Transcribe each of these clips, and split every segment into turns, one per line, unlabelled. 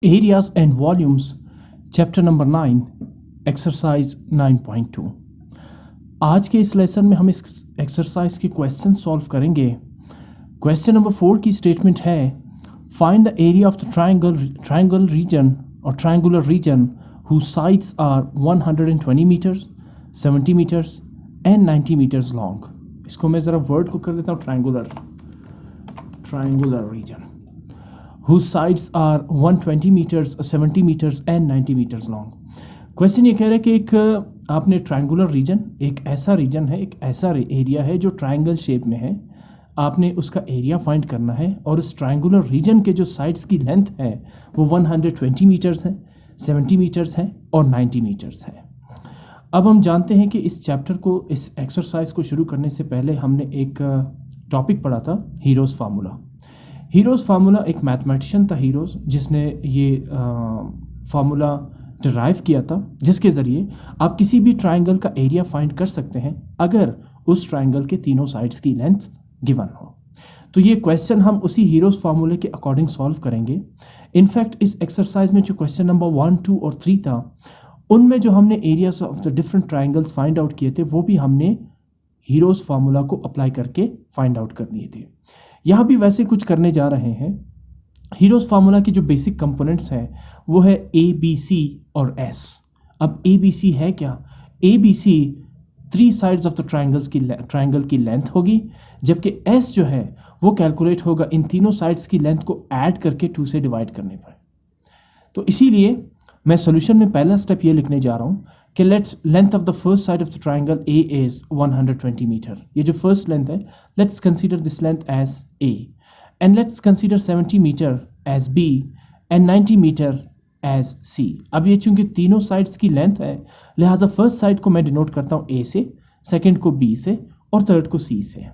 Areas and volumes, chapter number 9, exercise 9.2। आज के इस लेसन में हम इस एक्सरसाइज के क्वेश्चन सॉल्व करेंगे। क्वेश्चन नंबर 4 की स्टेटमेंट है, find the area of the triangle region और triangular region whose sides are 120 meters, 70 meters and 90 meters long। इसको मैं ज़रा वर्ड को कर देता हूँ triangular region whose sides are 120 meters, 70 meters and 90 meters long। Question ये कह रहा है कि एक आपने ट्रायंगुलर रीजन, एक ऐसा रीजन है, एक ऐसा एरिया है जो ट्रायंगल शेप में है, आपने उसका एरिया फाइंड करना है और उस ट्रायंगुलर रीजन के जो साइड्स की लेंथ है वो 120 मीटर्स है, 70 मीटर्स है और 90 मीटर्स है। अब हम जानते हैं कि इस चैप्टर को, इस एक्सरसाइज को शुरू करने से पहले हमने एक टॉपिक पढ़ा था, हीरोज़ फार्मूला। हीरोज़ फार्मूला एक मैथमेटिशियन था हीरोज़, जिसने ये फार्मूला डिराइव किया था, जिसके ज़रिए आप किसी भी ट्रायंगल का एरिया फाइंड कर सकते हैं अगर उस ट्रायंगल के तीनों साइड्स की लेंथ गिवन हो। तो ये क्वेश्चन हम उसी हीरोज़ फार्मूले के अकॉर्डिंग सॉल्व करेंगे। इनफैक्ट इस एक्सरसाइज में जो क्वेश्चन नंबर 1, 2 और 3 था, उनमें जो हमने areas of the different triangles find out किए थे वो भी हमने हीरोज़ फार्मूला को अप्लाई करके फाइंड आउट कर लिए थे। यहाँ भी वैसे कुछ करने जा रहे हैं। हीरोज़ फार्मूला की जो बेसिक कंपोनेंट्स हैं वो है ए, बी, सी और एस। अब ए, बी, सी है क्या? A, B, C 3 sides of the triangle की लेंथ होगी, जबकि एस जो है वो कैलकुलेट होगा इन तीनों साइड्स की लेंथ को ऐड करके 2 से डिवाइड करने पर। तो इसीलिए मैं सॉल्यूशन में पहला स्टेप ये लिखने जा रहा हूँ कि length of the first side of the triangle A is 120 metre. ये जो फर्स्ट लेंथ है, let's consider this length as A and let's consider 70 metre as B and 90 metre as C. अब ये चूंकि तीनों साइड्स की लेंथ है, लिहाजा फर्स्ट साइड को मैं डिनोट करता हूँ ए से, सेकेंड को बी से और थर्ड को सी से।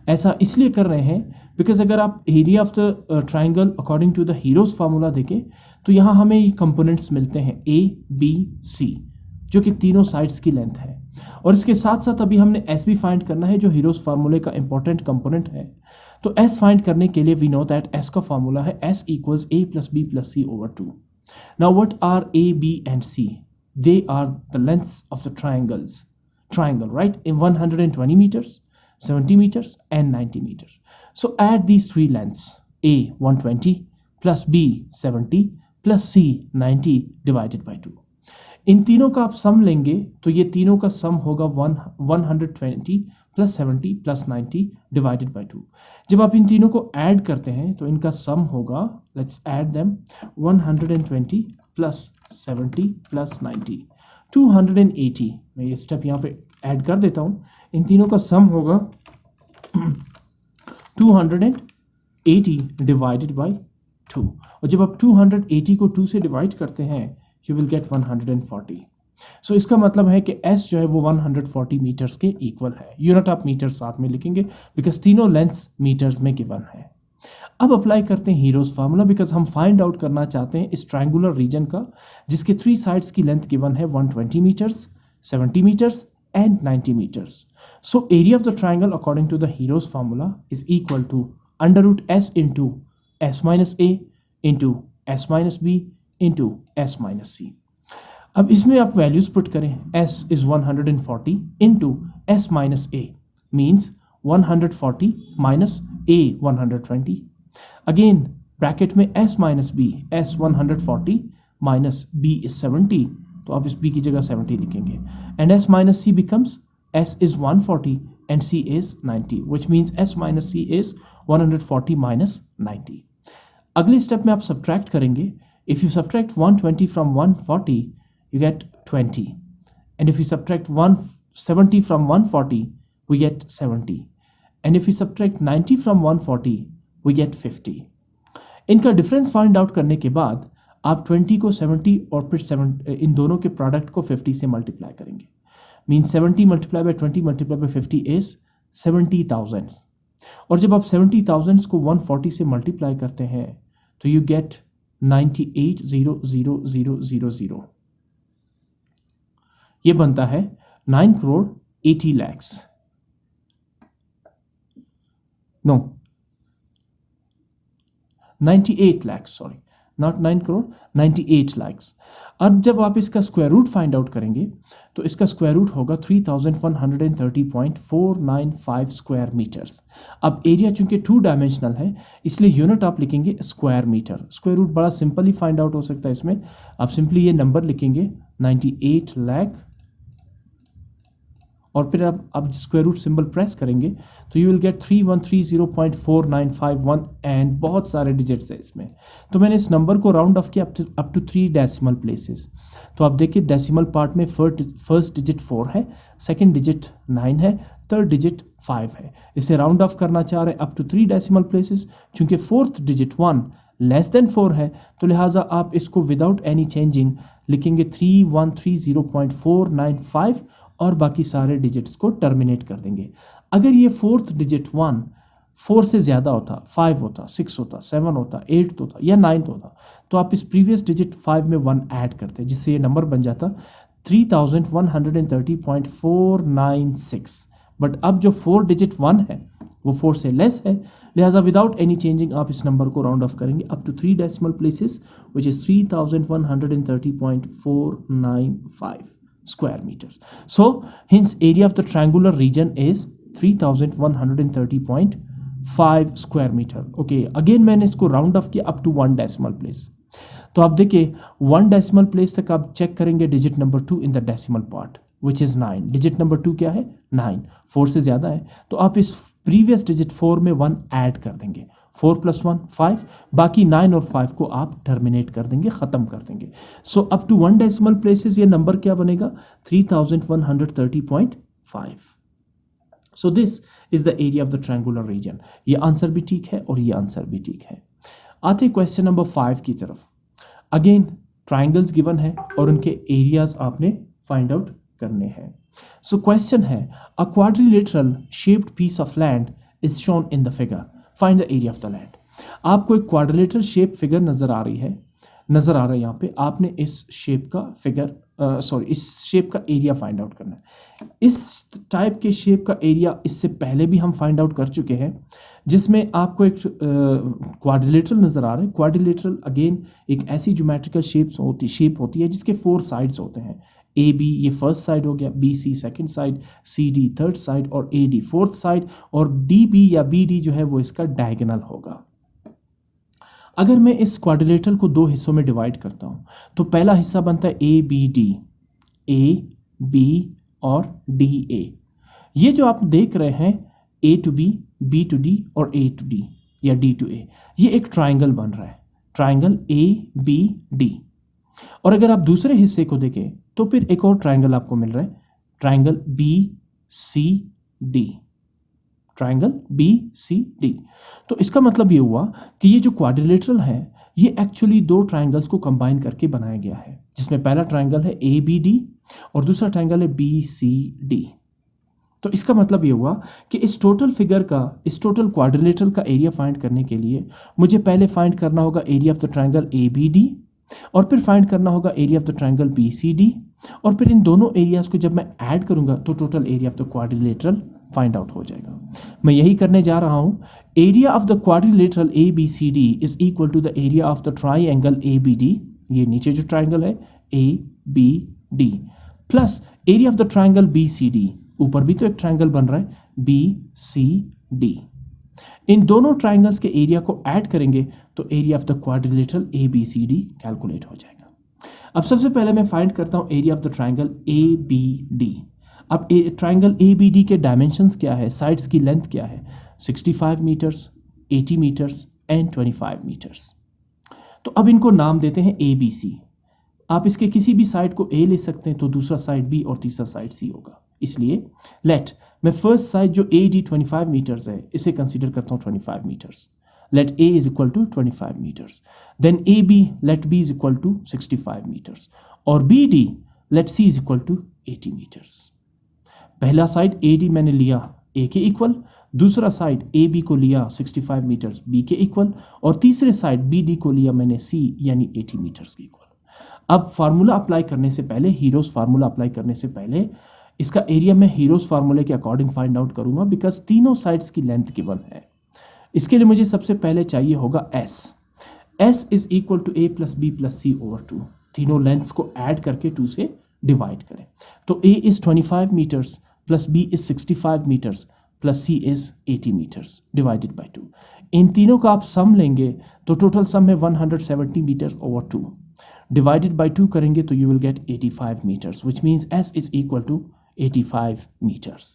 ऐसा इसलिए कर रहे हैं बिकॉज अगर आप area of the triangle according to the Heron's formula देखें तो यहाँ हमें ये कंपोनेंट्स मिलते हैं ए, बी, सी, जो कि तीनों साइड्स की लेंथ है। और इसके साथ साथ अभी हमने एस भी फाइंड करना है, जो हीरोज़ फार्मूले का इंपॉर्टेंट कंपोनेंट है। तो एस फाइंड करने के लिए वी नो दैट एस का फार्मूला है S equals A plus B plus C over 2। Now what are A, B and C? They are the lengths of the triangle, right? In 120 meters, 70 meters and 90 meters. So add these 3 lengths, A 120 plus B 70 plus C 90 divided by 2। इन तीनों का आप सम लेंगे तो ये तीनों का सम होगा 120 plus 70 plus 90 divided by 2। जब आप इन तीनों को ऐड करते हैं तो इनका सम होगा, let's add them, 120 plus 70 plus 90 280। मैं ये स्टेप यहाँ पे ऐड कर देता हूँ। इन तीनों का सम होगा 280 डिवाइडेड बाई 2। और जब आप 280 को 2 से डिवाइड करते हैं यू विल गेट 140। सो इसका मतलब है कि S जो है वो 140 मीटर्स के इक्वल है। यूनिट आप मीटर साथ में लिखेंगे बिकॉज तीनों लेंथ्स मीटर्स में गिवन है। अब अप्लाई करते हैं हीरोज़ फार्मूला, बिकॉज हम फाइंड आउट करना चाहते हैं इस ट्रायंगुलर रीजन का जिसके 3 साइड्स की लेंथ गिवन है 120 metres, 70 meters and 90 meters. So area of the triangle according to the Hero's formula is equal to under root S into S minus A into S minus B into S minus C। अब इसमें आप values put करें, S is 140 into S minus A means 140 minus A 120। Again bracket में S minus B, S 140 minus B is 70, तो आप इस b की जगह 70 लिखेंगे and s minus C becomes s is 140 and c is 90 which means s minus C is 140 minus 90। अगले step में आप सब्ट्रैक्ट करेंगे। If you subtract 120 from 140 you get 20 and if you subtract 170 from 140 we get 70 and if you subtract 90 from 140 we get 50। इनका difference find out करने के बाद आप 20 को 70 और फिर 7 इन दोनों के प्रोडक्ट को 50 से मल्टीप्लाई करेंगे। Means 70 multiply by 20 multiply by 50 is 70,000। और जब आप 70,000 को 140 से मल्टीप्लाई करते हैं तो यू गेट 98,000,000। ये बनता है 9 crore 80 lakhs। No 98 lakhs, sorry not 9 crore, 98 lakhs. अब जब आप इसका स्क्वायर रूट फाइंड आउट करेंगे तो इसका स्क्वायर रूट होगा 3130.495 स्क्वायर मीटर्स। अब एरिया चूंकि 2 डायमेंशनल है इसलिए यूनिट आप लिखेंगे स्क्वायर मीटर। स्क्वायर रूट बड़ा सिंपली फाइंड आउट हो सकता है इसमें, आप सिंपली ये नंबर लिखेंगे 98 लाख और फिर आप स्क्वायर रूट सिंबल प्रेस करेंगे तो यू विल गेट 3130.4951 एंड बहुत सारे डिजिट्स है इसमें। तो मैंने इस नंबर को राउंड ऑफ किया अप टू 3 डेसिमल प्लेसेस। तो आप देखिए डेसिमल पार्ट में फर्स्ट डिजिट 4 है, सेकंड डिजिट 9 है, थर्ड डिजिट 5 है। इसे राउंड ऑफ करना चाह रहे हैं अप टू 3 डेसिमल प्लेसेस। चूंकि फोर्थ डिजिट 1 लेस देन 4 है तो लिहाजा आप इसको विदाउट एनी चेंजिंग लिखेंगे 3130.495 और बाकी सारे डिजिट्स को टर्मिनेट कर देंगे। अगर ये फोर्थ डिजिट 1 4 से ज़्यादा होता, 5 होता, 6 होता, 7 होता, 8 होता या 9 होता तो आप इस प्रीवियस डिजिट 5 में 1 ऐड करते जिससे ये नंबर बन जाता 3130.496। बट अब जो 4 डिजिट 1 है वो 4 से लेस है, लिहाजा विदाउट एनी चेंजिंग आप इस नंबर को राउंड ऑफ करेंगे up to 3 decimal places which is 3130.495 square meters. So hence area of the triangular region is 3130.5 square meter. Okay, again मैंने इसको राउंड ऑफ किया अप टू 1 डेसिमल प्लेस। तो आप देखिए 1 डेसिमल प्लेस तक आप चेक करेंगे digit number 2 in the decimal part which is 9। Digit number 2 क्या है? 9। 4 से ज़्यादा है तो आप इस प्रीवियस डिजिट 4 में 1 ऐड कर देंगे। 4 + 1 5, बाकी 9 और 5 को आप टर्मिनेट कर देंगे, ख़त्म कर देंगे। So up to 1 decimal places ये नंबर क्या बनेगा? 3130.5। So this is the area of the triangular region. ये आंसर भी ठीक है और ये आंसर भी ठीक है। आते क्वेश्चन नंबर 5 की तरफ। अगेन ट्राइंगल्स गिवन है और उनके एरियाज आपने फाइंड आउट करने हैं। सो क्वेश्चन है a quadrilateral shaped piece of land is shown in the figure, find the area of the land. आपको एक क्वाड्रिलेटरल शेप फिगर नजर आ रहा है यहाँ पे। आपने इस शेप का इस शेप का एरिया फाइंड आउट करना है। इस टाइप के शेप का एरिया इससे पहले भी हम फाइंड आउट कर चुके हैं, जिसमें आपको एक क्वाड्रिलेटरल नजर आ रहा है। क्वाड्रिलेटरल अगेन एक ऐसी ज्योमेट्रिकल शेप होती है जिसके 4 साइड्स होते हैं। ए बी ये फर्स्ट साइड हो गया, B C second side, C D third side और ए डी फोर्थ साइड, और डी बी या बी डी जो है वो इसका डायगोनल होगा। अगर मैं इस क्वाड्रिलेटरल को 2 हिस्सों में डिवाइड करता हूं तो पहला हिस्सा बनता है A B D, A B और डी ए। ये जो आप देख रहे हैं A to B, B to D और ए टू डी या डी टू ए, ये एक ट्राइंगल बन रहा है, ट्राइंगल ए बी डी। और अगर आप दूसरे हिस्से को देखें तो फिर एक और ट्राइंगल आपको मिल रहा है, triangle B C D, triangle B C D. तो इसका मतलब ये हुआ कि ये जो क्वाड्रिलेटरल है ये एक्चुअली 2 ट्राइंगल्स को कंबाइन करके बनाया गया है, जिसमें पहला ट्राइंगल है ए बी डी और दूसरा ट्राइंगल है बी सी डी। तो इसका मतलब ये हुआ कि इस टोटल क्वाड्रिलेटरल का एरिया फाइंड करने के लिए मुझे पहले फाइंड करना होगा area of the triangle A B D, और फिर फाइंड करना होगा area of the triangle B C D, और फिर इन दोनों एरियाज को जब मैं ऐड करूंगा तो total area of the quadrilateral find out हो जाएगा। मैं यही करने जा रहा हूं। Area of the quadrilateral A B C D is equal to the area of the triangle A B D, ये नीचे जो ट्राइंगल है A B D, plus area of the triangle B C D, ऊपर भी तो एक triangle बन रहा है बी सी डी। इन दोनों ट्राइंगल्स के एरिया को ऐड करेंगे तो area of the quadrilateral A B C D calculate हो जाएगा। अब सबसे पहले मैं फाइंड करता हूं area of the triangle A B D. अब ट्राइंगल ए बी डी के डायमेंशंस क्या है, साइड्स की लेंथ क्या है? 65 मीटर्स, 80 मीटर्स एंड 25 मीटर्स। तो अब इनको नाम देते हैं ए बी सी। आप इसके किसी भी साइड को ए ले सकते हैं तो दूसरा साइड बी और तीसरा साइड सी होगा। इसलिए मैं फर्स्ट साइड जो ए डी 25 मीटर्स है इसे कंसीडर करता हूँ 25 metres. Let A is equal to 25 metres, then A B let B is equal to 65 metres, और B D let C is equal to 80 metres. पहला साइड ए डी मैंने लिया ए के equal, दूसरा साइड ए बी को लिया 65 metres B के equal, और तीसरे साइड बी डी को लिया मैंने सी यानी 80 मीटर्स के इक्वल। अब फार्मूला अप्लाई करने से पहले, हीरोज फार्मूला अप्लाई करने से पहले इसका एरिया मैं हीरोज फार्मूले के अकॉर्डिंग फाइंड आउट करूंगा, बिकॉज तीनों साइड्स की लेंथ गिवन है। इसके लिए मुझे सबसे पहले चाहिए होगा S. S is equal to A plus B plus C over 2, तीनों लेंथ्स को ऐड करके 2 से डिवाइड करें। तो A is 25 metres plus B is 65 metres plus C is 80 metres divided by 2। इन तीनों का आप सम लेंगे तो टोटल सम है 170 मीटर्स ओवर 2, डिवाइडेड बाई 2 करेंगे तो you will get 85 metres, which means S is equal to 85 meters.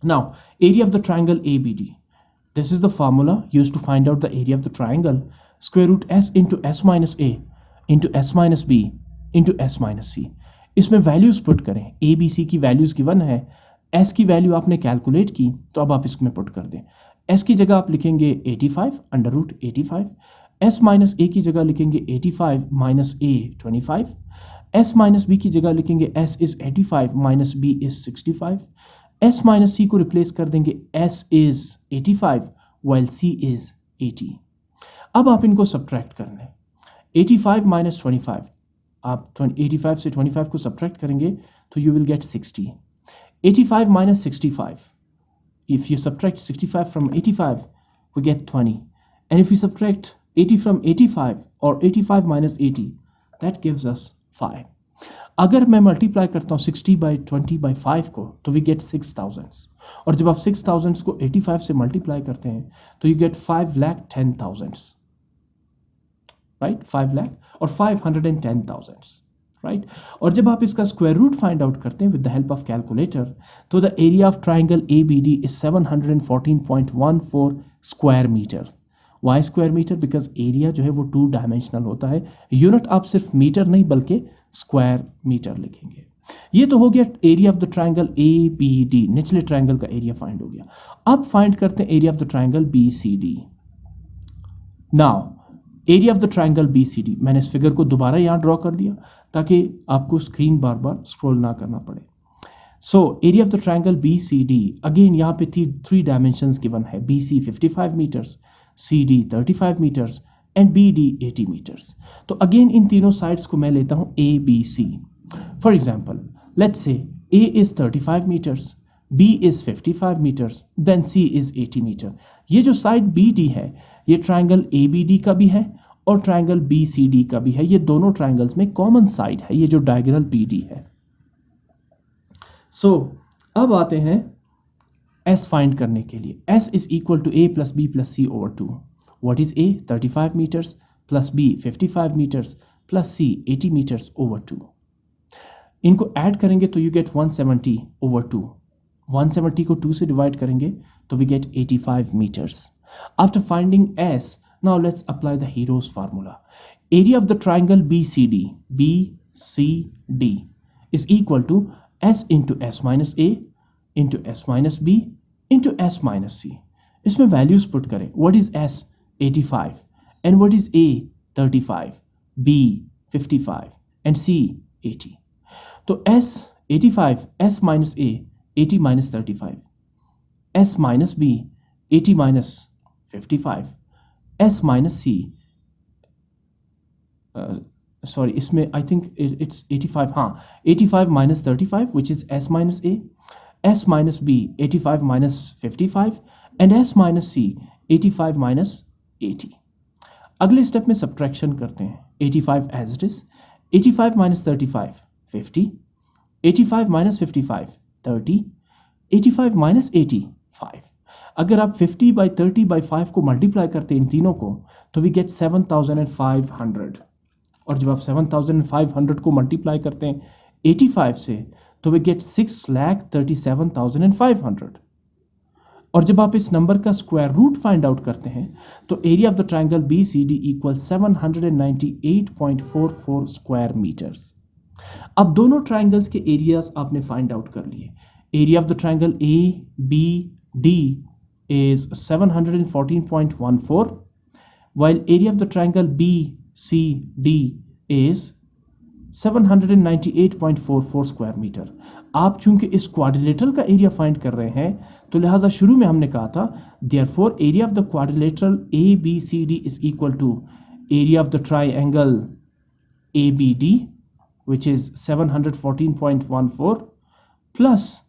Now, area of the triangle ABD. This is the formula used to find out the area of the triangle. Square root s into s minus a into s minus b into s minus c. इसमें values put करें। ए B सी की values given है, S की value आपने calculate की तो अब आप इसमें पुट कर दें। एस की जगह आप लिखेंगे 85 under root 85, S minus A की जगह लिखेंगे 85 minus A 25, S minus B की जगह लिखेंगे S is 85 minus B is 65, S minus C को रिप्लेस कर देंगे S is 85 while C is 80। अब आप इनको सब्ट्रैक्ट कर लें। 85 माइनस 25, आप 85 से 25 को सब्ट्रैक्ट करेंगे तो you will gate 60। 85 minus 65, if you subtract 65 from 85 we get 20, and if you subtract 80 from 85 or 85 minus 80 that gives us 5. अगर मैं मल्टीप्लाई करता हूँ 60 by 20 by 5 को तो वी गेट 6000, और जब आप 6000 को 85 से मल्टीप्लाई करते हैं तो यू गेट 5,10,000, राइट, 5 लाख और 510,000, राइट। और जब आप इसका स्क्वायर रूट फाइंड आउट करते हैं with the help of calculator तो the area of triangle A B D is 714.14 square metre. Why square metre? Because area जो है वो 2 डायमेंशनल होता है। यूनिट आप सिर्फ मीटर नहीं बल्कि स्क्वायर मीटर लिखेंगे। ये तो हो गया area of the triangle A B D, निचले ट्राइंगल का एरिया फाइंड हो गया। अब फाइंड करते हैं area of the triangle B C D. Now area of the triangle B C D, मैंने इस फिगर को दोबारा यहाँ ड्रॉ कर दिया ताकि आपको स्क्रीन बार बार स्क्रॉल ना करना पड़े। So area of the triangle B C D, again यहाँ पे 3 डायमेंशंस गिवन है। B C 55 metres, C D 35 metres and B D 80 metres. तो अगेन इन तीनों साइड्स को मैं लेता हूँ A B C. For example let's say A is 35 metres, B is 55 meters, then C is 80 metre. ये जो साइड BD है ये ट्राइंगल ABD का भी है और ट्राइंगल BCD का भी है। ये दोनों ट्राइंगल्स में कॉमन साइड है, ये जो डायगोनल BD है। सो अब आते हैं S फाइंड करने के लिए। S is equal to A plus B plus C over 2। What is A? 35 metres plus B 55 metres plus C 80 metres over 2। इनको ऐड करेंगे तो यू गेट 170 ओवर 2। 170 को 2 से डिवाइड करेंगे तो we gate 85 meters. After finding S, now let's apply the hero's formula. Area of the triangle BCD is equal to S into S minus A into S minus B into S minus C. इसमें values put करें। What is S? 85 and what is A? 35, B 55 and C 80. तो S 85, S minus A 80 minus 35, S minus B 80 minus 55, S minus C sorry इसमें I think it's 85, हाँ 85 minus 35 which is S minus A, S minus B 85 minus 55 and S minus C 85 minus 80। अगले step में subtraction करते हैं। 85 as it is, 85 minus 35 50, 85 minus 55 30, 85 minus 80 5। अगर आप 50 by 30 by 5 को multiply करते हैं इन तीनों को तो वी गेट 7500, और जब आप 7500 को मल्टीप्लाई करते हैं 85 से तो वी गेट 6,37,500। और जब आप इस नंबर का स्क्वायर रूट फाइंड आउट करते हैं तो area of the triangle B C D equal 798.44 square metres. अब दोनों ट्राइंगल्स के एरियाज आपने फाइंड आउट कर लिए। Area of the triangle A B D is 714.14 while area of the triangle BCD is 798.44 square metre. आप चूंकि इस quadrilateral का एरिया फाइंड कर रहे हैं तो लिहाजा शुरू में हमने कहा था therefore area of the quadrilateral ABCD is equal to area of the triangle ABD which is 714.14 plus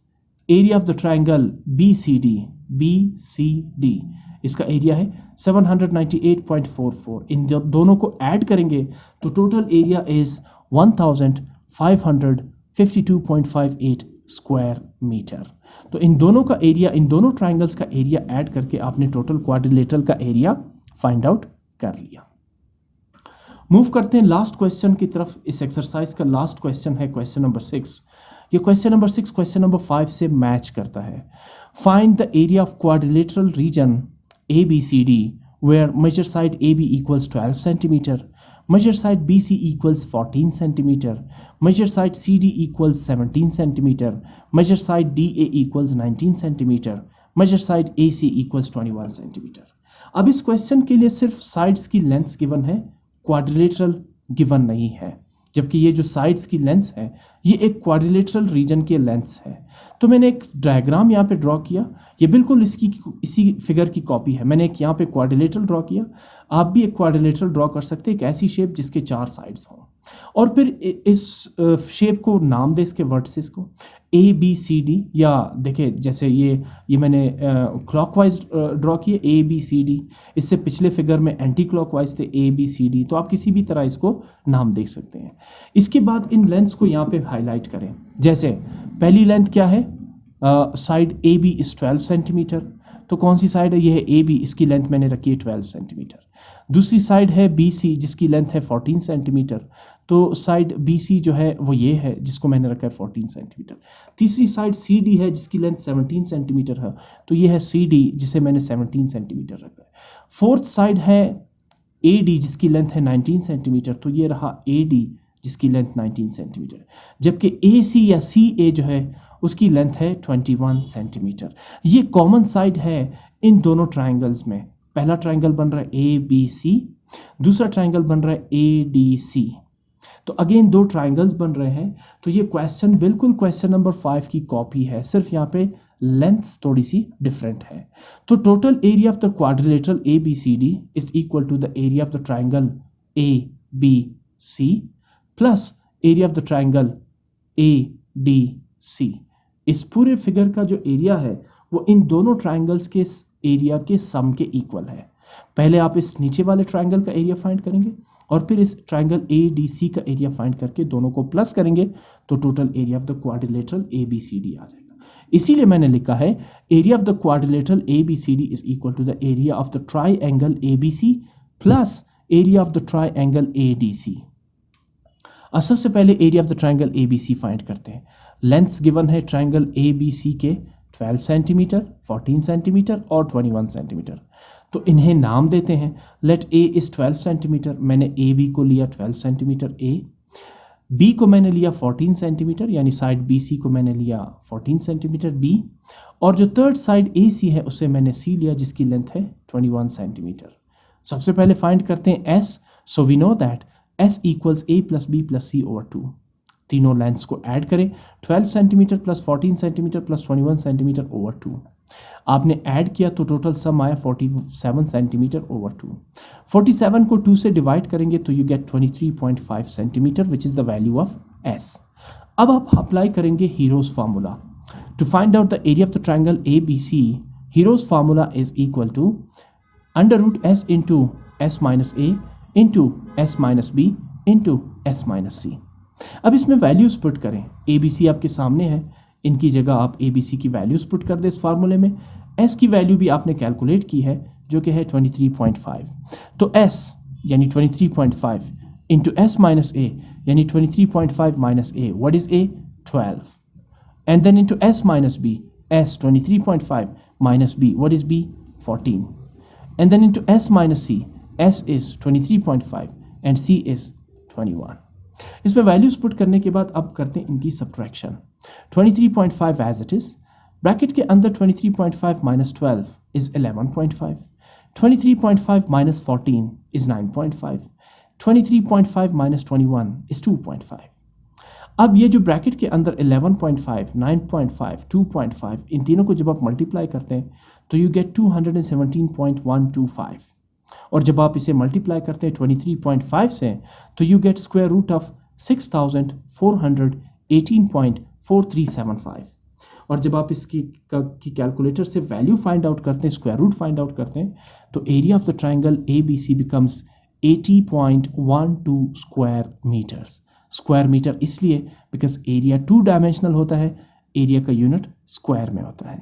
area of the triangle BCD इसका एरिया है 798.44। इन दोनों को ऐड करेंगे तो total area is 1552.58 square metre. तो इन दोनों का एरिया, इन दोनों ट्राइंगल्स का एरिया ऐड करके आपने टोटल क्वाड्रिलेटरल का एरिया फाइंड आउट कर लिया। मूव करते हैं लास्ट क्वेश्चन की तरफ। इस एक्सरसाइज का लास्ट क्वेश्चन है क्वेश्चन नंबर 6। ये क्वेश्चन नंबर 6 क्वेश्चन नंबर 5 से मैच करता है। Find the area of quadrilateral region ABCD where measure side AB equals 12 centimeter, measure side BC equals 14 centimeter, measure side CD equals 17 centimeter, measure side DA equals 19 centimeter, measure side AC equals 21 centimeter। अब इस question के लिए सिर्फ sides की lengths given है, quadrilateral given नहीं है, जबकि ये जो साइड्स की लेंथ्स है ये एक क्वाड्रिलेटरल रीजन के लेंथ्स है। तो मैंने एक डायग्राम यहाँ पे ड्रॉ किया, ये बिल्कुल इसी फिगर की कॉपी है। मैंने एक यहाँ पे क्वाड्रिलेटरल ड्रॉ किया, आप भी एक क्वाड्रिलेटरल ड्रॉ कर सकते हैं, एक ऐसी शेप जिसके 4 साइड्स हों, और फिर इस शेप को नाम दे, इसके वर्टिसेस को ABCD, या देखिए जैसे ये मैंने क्लॉकवाइज ड्रॉ किए ABCD, इससे पिछले फिगर में एंटी क्लॉकवाइज थे ABCD, तो आप किसी भी तरह इसको नाम देख सकते हैं। इसके बाद इन लेंथ्स को यहाँ पे हाईलाइट करें। जैसे पहली लेंथ क्या है, साइड AB इज 12 सेंटीमीटर, तो कौन सी साइड है, ये है AB, इसकी लेंथ मैंने रखी है 12 सेंटीमीटर। दूसरी साइड है BC जिसकी लेंथ है 14 सेंटीमीटर, तो साइड BC जो है वो ये है जिसको मैंने रखा है 14 सेंटीमीटर। तीसरी साइड CD है जिसकी लेंथ 17 सेंटीमीटर है, तो ये है CD जिसे मैंने 17 सेंटीमीटर रखा है। फोर्थ साइड है AD जिसकी लेंथ है 19 सेंटीमीटर, तो ये रहा AD जिसकी लेंथ 19 सेंटीमीटर, जबकि AC या CA जो है उसकी लेंथ है 21 सेंटीमीटर। ये कॉमन साइड है इन दोनों ट्राइंगल्स में। पहला ट्राइंगल बन रहा है ABC, दूसरा ट्राइंगल बन रहा है ADC। तो अगेन दो ट्राइंगल्स बन रहे हैं, तो ये क्वेश्चन बिल्कुल क्वेश्चन नंबर 5 की कॉपी है, सिर्फ यहाँ पे लेंथ्स थोड़ी सी डिफरेंट है। तो total area of the quadrilateral ABCD is equal to the area of the triangle ABC plus area of the triangle ADC। इस पूरे फिगर का जो एरिया है वो इन दोनों ट्राइंगल्स के एरिया के सम के इक्वल है। पहले आप इस नीचे वाले ट्राइंगल का एरिया फाइंड करेंगे और फिर इस ट्राइंगल ADC का एरिया फाइंड करके दोनों को प्लस करेंगे तो total area of the quadrilateral ABCD आ जाएगा। इसीलिए मैंने लिखा है area of the quadrilateral ABCD is equal to the area of the triangle ABC plus area of the triangle ADC। अब सबसे पहले area of the triangle ABC find करते हैं। लेंथ्स गिवन है ट्राइंगल ABC के 12 सेंटीमीटर, 14 सेंटीमीटर और 21 centimetre. तो इन्हें नाम देते हैं। लेट A इज 12 सेंटीमीटर, मैंने AB को लिया 12 सेंटीमीटर A, B को मैंने लिया 14 सेंटीमीटर यानी साइड BC को मैंने लिया 14 सेंटीमीटर B, और जो थर्ड साइड AC है उसे मैंने C लिया जिसकी लेंथ है 21 सेंटीमीटर। सबसे पहले फाइंड करते हैं S। So we know that S equals A plus B plus C over 2। तीनों लेंथ्स को ऐड करें, 12 centimetre plus 14 centimetre plus 21 centimetre over 2। आपने ऐड किया तो टोटल सम आया 47 सेंटीमीटर ओवर 2। 47 को 2 से डिवाइड करेंगे तो you get 23.5 centimetre which is the value of S। अब आप अप्लाई करेंगे Hero's formula to find out the area of the triangle ABC। Hero's formula is equal to under root S into S minus A into S minus B into S minus C। अब इसमें values put करें, ABC आपके सामने है, इनकी जगह आप ABC की वैल्यूज पुट कर दें इस फार्मूले में। S की वैल्यू भी आपने कैलकुलेट की है जो कि है 23.5। तो S यानी 23.5 इंटू S माइनस A यानी 23.5 minus A, what is A? 12, and then into S minus B, S 23.5 minus B, what is B? 14, and then into S minus C, S is 23.5 and C is 21। इसमें values put करने के बाद अब करते हैं इनकी subtraction. 23.5 as it is, bracket के अंदर 23.5 minus 12 is 11.5, 23.5 minus 14 is 9.5, 23.5 minus 21 is 2.5। अब ये जो ब्रैकेट के अंदर 11.5, 9.5, 2.5 इन तीनों को जब आप मल्टीप्लाई करते हैं तो यू गेट 217.125, और जब आप इसे मल्टीप्लाई करते हैं 23.5 से तो you get square root of 6418.4375। और जब आप इसकी की कैलकुलेटर से वैल्यू फाइंड आउट करते हैं, स्क्वायर रूट फाइंड आउट करते हैं, तो area of the triangle ABC becomes 80.12 square metres. Square metre इसलिए बिकॉज एरिया 2 डायमेंशनल होता है, एरिया का यूनिट स्क्वायर में होता है।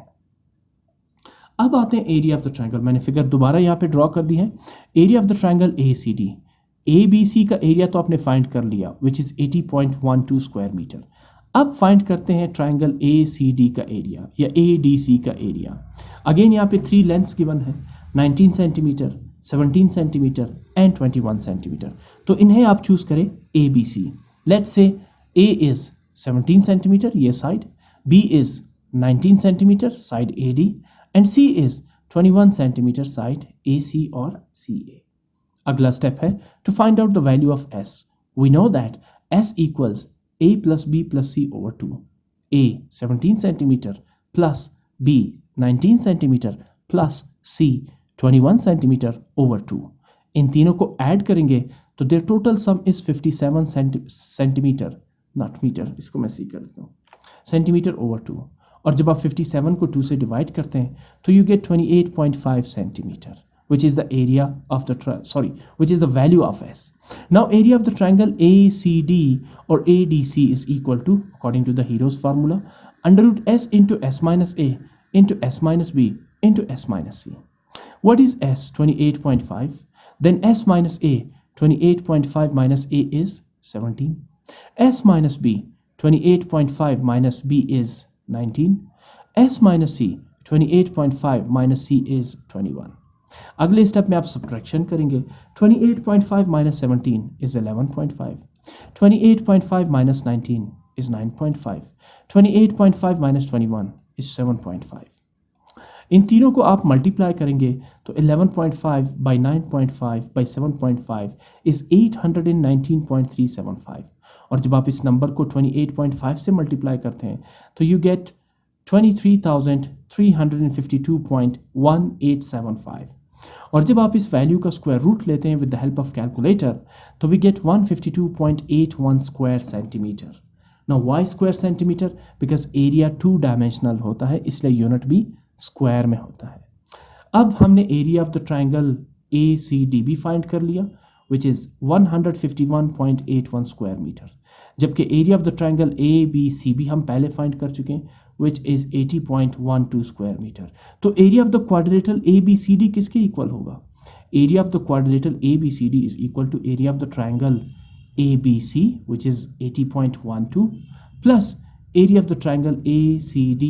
अब आते हैं एरिया ऑफ द ट्राइंगल। मैंने फिगर दोबारा यहाँ पे ड्रॉ कर दी है। Area of the triangle ACD, ABC का एरिया तो आपने फाइंड कर लिया विच इज़ 80.12 स्क्वायर मीटर। अब फाइंड करते हैं ट्राइंगल ACD का एरिया या ADC का एरिया। अगेन यहाँ पे 3 लेंथ्स गिवन है, 19 सेंटीमीटर, 17 सेंटीमीटर एंड 21 सेंटीमीटर। तो इन्हें आप चूज करें ABC। Let's say A is 17 centimetre ये side, B is 19 centimetre side AD and C is 21 centimetre side AC और CA। अगला स्टेप है to find out the value of S। We know that S equals A plus B plus C over 2. A 17 centimetre plus B 19 centimetre plus C 21 centimetre over 2। इन तीनों को add करेंगे तो their total sum is 57 centimetre, not metre, इसको मैं सी कर देता हूँ, सेंटीमीटर ओवर 2। और जब आप 57 को 2 से डिवाइड करते हैं तो you gate 28.5 centimetre which is the area of the which is the value of S. Now area of the triangle ACD or ADC is equal to, according to the Hero's formula, under root S into S minus A into S minus B into S minus C. What is S? 28.5. Then S minus A, 28.5 minus A is 17. S minus B, 28.5 minus B is 19. S minus C, 28.5 minus C is 21. अगले step में आप subtraction करेंगे। 28.5 minus 17 is 11.5, 28.5 minus 19 is 9.5, 28.5 minus 21 is 7.5। इन तीनों को आप multiply करेंगे तो 11.5 by 9.5 by 7.5 is 819.375। और जब आप इस नंबर को 28.5 से मल्टीप्लाई करते हैं तो यू गेट 23,352.1875। और जब आप इस वैल्यू का स्क्वायर रूट लेते हैं with the help of calculator तो we get 152.81 square centimetre. Now why square centimetre? Because area 2 dimensional होता है इसलिए यूनिट भी स्क्वायर में होता है। अब हमने area of the triangle ACD भी फाइंड कर लिया which is 151.81 स्क्वायर मीटर, जबकि area of the triangle ABC भी हम पहले फाइंड कर चुके हैं which is 80.12 स्क्वायर मीटर। तो area of the quadrilateral ABCD किसके इक्वल होगा? Area of the quadrilateral ABCD is equal to area of the triangle ABC which is 80.12 plus area of the triangle ACD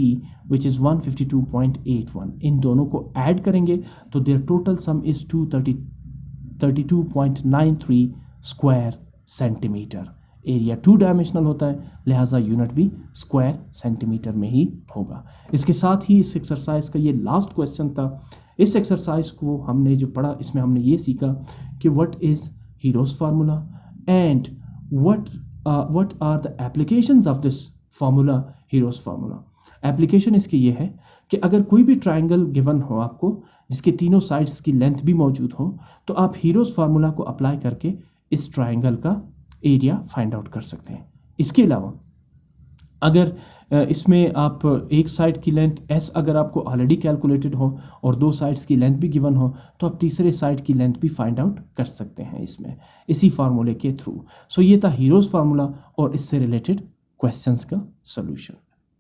which is 152.81। इन दोनों को add करेंगे तो their total sum is 232.93 square centimetre. Area 2 dimensional होता है लिहाजा unit भी square centimetre में ही होगा। इसके साथ ही इस एक्सरसाइज का ये लास्ट क्वेश्चन था। इस एक्सरसाइज को हमने जो पढ़ा इसमें हमने ये सीखा कि what is Hero's formula and what are the applications of this formula, Hero's formula. Application इसकी ये है कि अगर कोई भी ट्राइंगल गिवन हो आपको जिसके तीनों साइड्स की लेंथ भी मौजूद हो तो आप हीरोज फार्मूला को अप्लाई करके इस ट्राइंगल का एरिया फाइंड आउट कर सकते हैं। इसके अलावा अगर इसमें आप एक साइड की लेंथ S अगर आपको ऑलरेडी कैलकुलेटेड हो और 2 साइड्स की लेंथ भी गिवन हो तो आप तीसरे साइड की लेंथ भी फाइंड आउट कर सकते हैं इसमें इसी फार्मूले के थ्रू। सो ये था हीरोज फार्मूला और इससे रिलेटेड क्वेश्चंस का सॉल्यूशन।